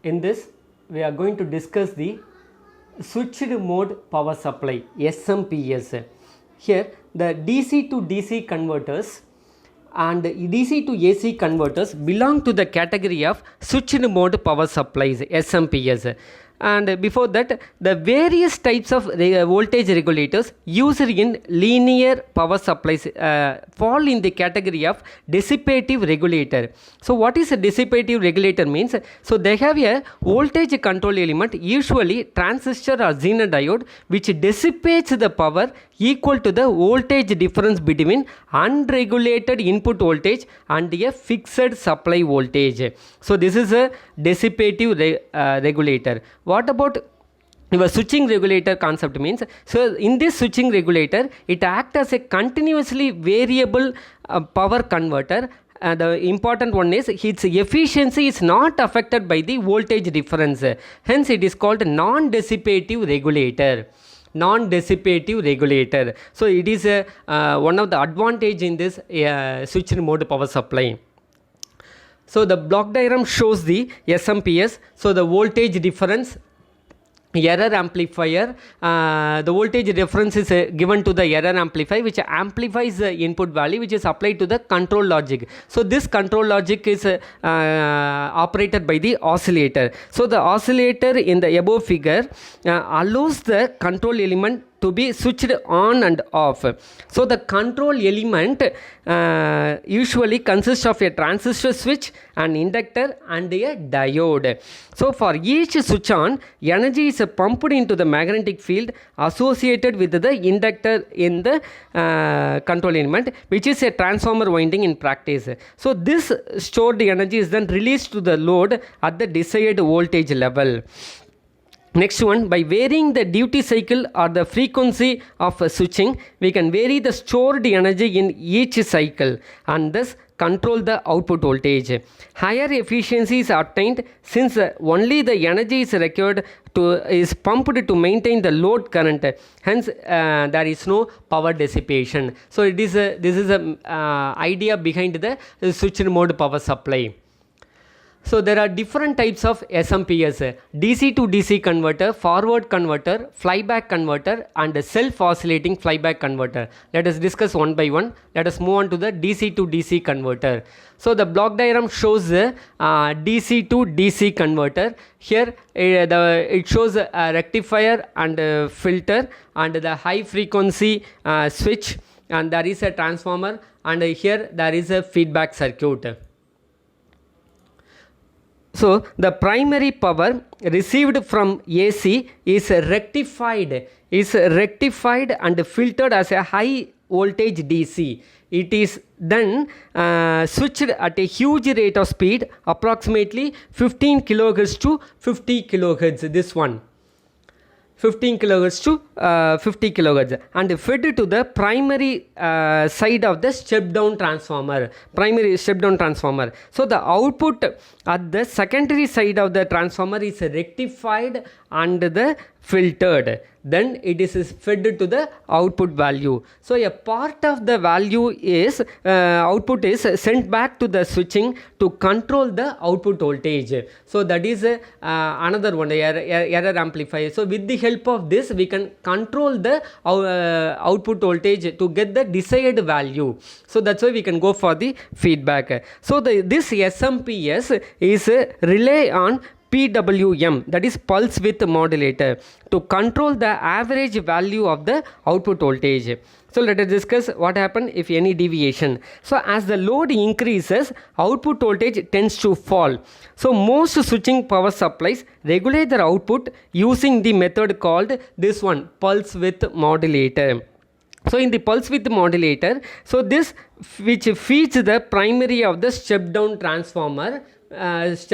In this, we are going to discuss the switched mode power supply SMPS. Here, the DC to DC converters and DC to AC converters belong to the category of switched mode power supplies SMPS. And before that, the various types of voltage regulators used in linear power supplies fall in the category of dissipative regulator. So what is a dissipative regulator means? So they have a voltage control element, usually transistor or Zener diode, which dissipates the power equal to the voltage difference between unregulated input voltage and a fixed supply voltage. So this is a dissipative regulator. What about your switching regulator concept means? So in this switching regulator, it acts as a continuously variable power converter. The important one is its efficiency is not affected by the voltage difference. Hence it is called non-dissipative regulator. Non-dissipative regulator. So it is one of the advantage in this switched mode power supply. So the block diagram shows the SMPS. So the voltage difference, error amplifier, the voltage difference is given to the error amplifier, which amplifies the input value, which is applied to the control logic. So this control logic is operated by the oscillator. So the oscillator in the above figure allows the control element to be switched on and off. So the control element usually consists of a transistor switch, an inductor and a diode. So for each switch on, energy is pumped into the magnetic field associated with the inductor in the control element, which is a transformer winding in practice. So this stored energy is then released to the load at the desired voltage level. Next one, by varying the duty cycle or the frequency of switching, we can vary the stored energy in each cycle and thus control the output voltage. Higher efficiency is obtained since only the energy is required is pumped to maintain the load current. Hence, there is no power dissipation. So it is this is a idea behind the switched mode power supply. So there are different types of SMPS: DC to DC converter, forward converter, flyback converter and self-oscillating flyback converter. Let us discuss one by one. Let us move on to the DC to DC converter. So the block diagram shows the DC to DC converter. Here it shows a rectifier and filter and the high frequency switch, and there is a transformer, and here there is a feedback circuit. So the primary power received from AC is rectified and filtered as a high voltage DC. It is then switched at a huge rate of speed, approximately 15 kHz to 50 kHz. This one, 15 kHz to 50 kHz, and fed to the primary side of the step down transformer, primary step down transformer. So the output at the secondary side of the transformer is rectified and the filtered, then it is fed to the output value. So a part of the value is output is sent back to the switching to control the output voltage. So that is another one, error amplifier. So with the help of this, we can control the output voltage to get the desired value. So that's why we can go for the feedback. So this SMPS is rely on PWM, that is pulse width modulator, to control the average value of the output voltage. So let us discuss what happens if any deviation. So as the load increases, output voltage tends to fall. So most switching power supplies regulate their output using the method called this one, pulse width modulator. So in the pulse width modulator, so this which feeds the primary of the step down transformer with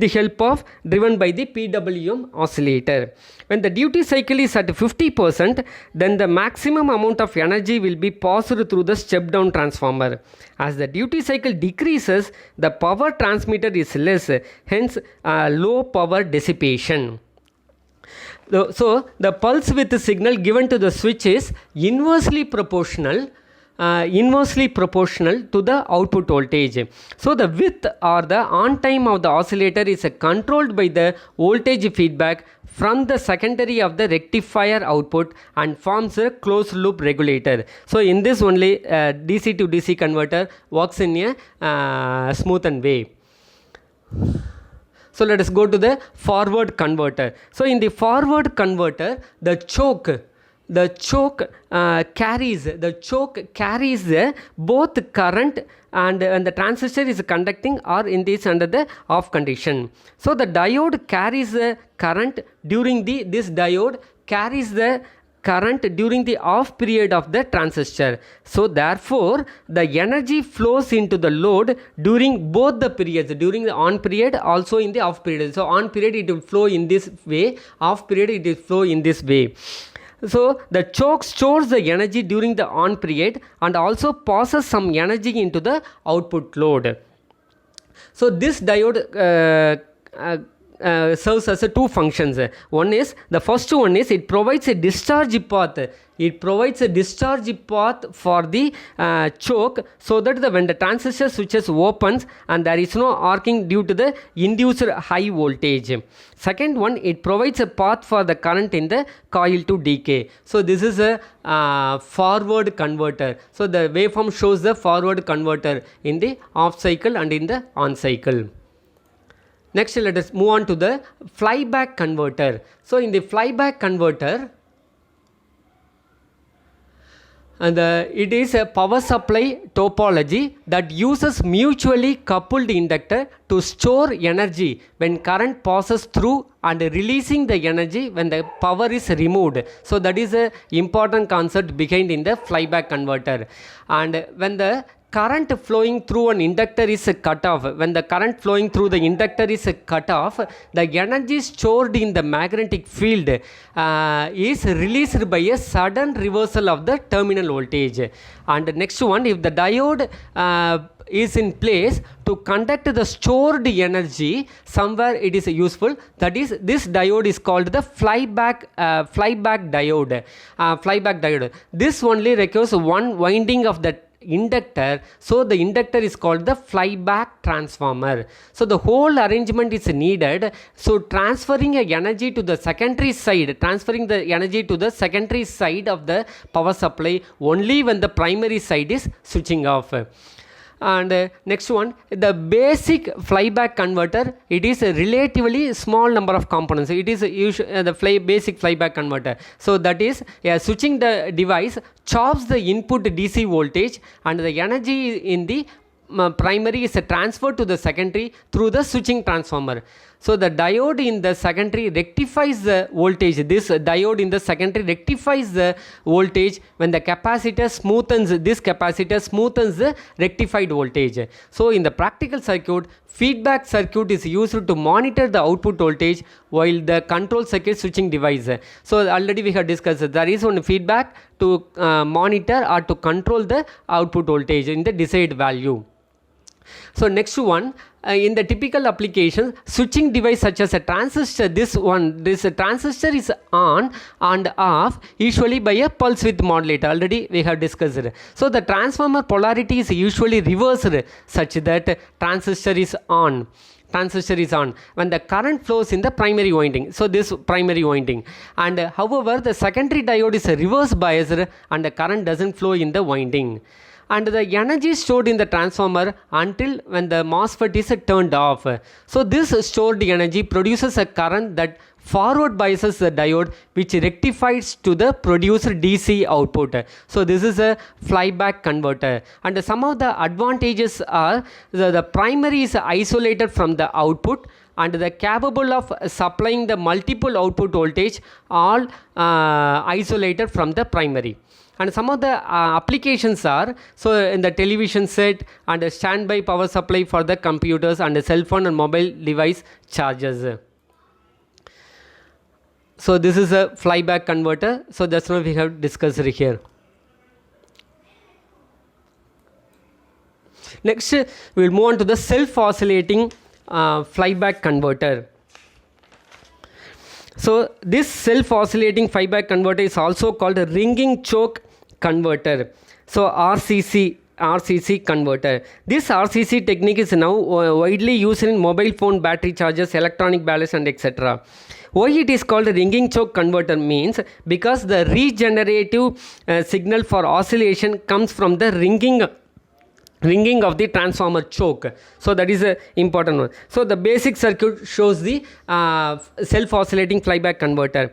the help of driven by the PWM oscillator. When the duty cycle is at 50%, then the maximum amount of energy will be passed through the step down transformer. As the duty cycle decreases, the power transmitted is less, hence low power dissipation. So the pulse width signal given to the switch is inversely proportional inversely proportional to the output voltage. So the width or the on time of the oscillator is controlled by the voltage feedback from the secondary of the rectifier output and forms a closed loop regulator. So in this only DC to DC converter works in a smoothened way. So let us go to the forward converter. So in the forward converter, the choke carries both current and the transistor is conducting or in this under the off condition. So the diode carries the current during this diode carries the current during the off period of the transistor. So therefore the energy flows into the load during both the periods, during the on period also in the off period. So on period it will flow in this way, off period it will flow in this way. So the choke stores the energy during the on period and also passes some energy into the output load. So this diode serves as two functions. The first one is it provides a discharge path. It provides a discharge path for the choke so that when the transistor switches opens and there is no arcing due to the induced high voltage. Second one, it provides a path for the current in the coil to decay. So this is a forward converter. So the waveform shows the forward converter in the off cycle and in the on cycle. Next, let us move on to the flyback converter. So in the flyback converter, and it is a power supply topology that uses mutually coupled inductor to store energy when current passes through and releasing the energy when the power is removed. So that is a important concept behind in the flyback converter. And when the current flowing through an inductor is cut off, when the current flowing through the inductor is cut off, the energy stored in the magnetic field is released by a sudden reversal of the terminal voltage. And next one, if the diode is in place to conduct the stored energy somewhere, it is useful. That is, this diode is called the flyback diode. This only requires one winding of the inductor, so the inductor is called the flyback transformer. So the whole arrangement is needed. So transferring a energy to the secondary side, of the power supply only when the primary side is switching off. And next one, the basic flyback converter, it is a relatively small number of components. It is the basic flyback converter. So that is switching the device chops the input DC voltage and the energy in the primary is transferred to the secondary through the switching transformer. So the diode in the secondary rectifies the voltage. This diode in the secondary rectifies the voltage when the capacitor smoothens the rectified voltage. So in the practical circuit, feedback circuit is used to monitor the output voltage while the control circuit switching device. So already we have discussed there is one feedback to monitor or to control the output voltage in the desired value. So next one, in the typical application, switching device such as a transistor, this transistor is on and off usually by a pulse width modulator. Already we have discussed it. So the transformer polarity is usually reversed such that transistor is on when the current flows in the primary winding. So this primary winding, and however the secondary diode is reverse biased and the current doesn't flow in the winding. And the energy stored in the transformer until when the MOSFET is turned off. So this stored energy produces a current that forward biases the diode, which rectifies to the produced DC output. So this is a flyback converter. And some of the advantages are the primary is isolated from the output and the capable of supplying the multiple output voltage, all isolated from the primary. And some of the applications are, so in the television set and a standby power supply for the computers and the cell phone and mobile device chargers. So this is a flyback converter. So that's what we have discussed here. Next, we will move on to the self-oscillating flyback converter. So this self-oscillating flyback converter is also called a ringing choke converter. So RCC converter. This RCC technique is now widely used in mobile phone battery chargers, electronic ballast, and etc. Why it is called ringing choke converter means because the regenerative signal for oscillation comes from the ringing of the transformer choke. So that is a important one. So the basic circuit shows the self oscillating flyback converter.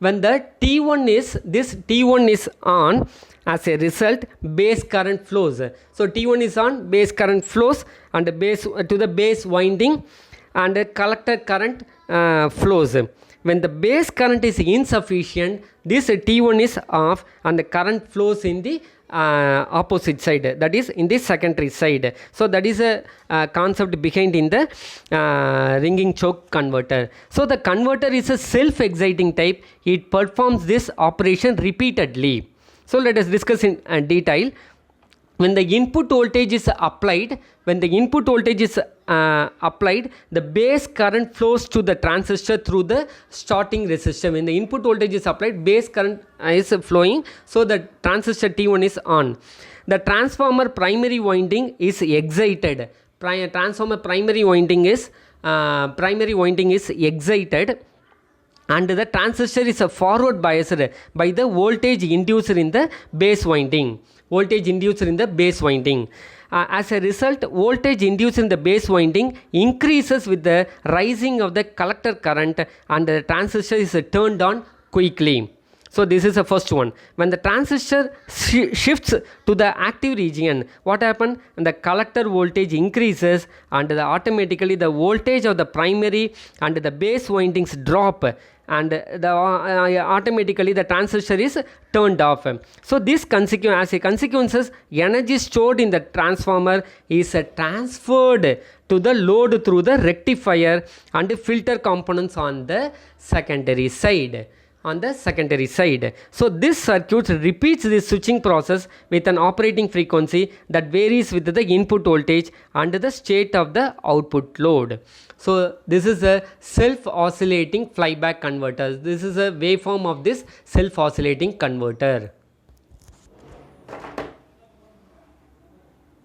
When the T1 is on, as a result base current flows. So T1 is on, base current flows and base to the base winding, and collector current flows. When the base current is insufficient, this T1 is off and the current flows in the opposite side, that is in the secondary side. So that is a concept behind in the ringing choke converter. So the converter is a self-exciting type. It performs this operation repeatedly. So let us discuss in detail. When the input voltage is applied, the base current flows to the transistor through the starting resistor. When the input voltage is applied, base current is flowing, so the transistor T1 is on. The transformer primary winding is excited. Transformer primary winding is excited, and the transistor is forward biased by the voltage induced in the base winding. As a result, voltage induced in the base winding increases with the rising of the collector current, and the transistor is turned on quickly. So this is the first one. When the transistor shifts to the active region, what happens? The collector voltage increases, and automatically the voltage of the primary and the base windings drop, and automatically the transistor is turned off. So this as a consequence, energy stored in the transformer is transferred to the load through the rectifier and filter components on the secondary side. So this circuit repeats the switching process with an operating frequency that varies with the input voltage and the state of the output load. So this is a self-oscillating flyback converter. This is a waveform of this self-oscillating converter.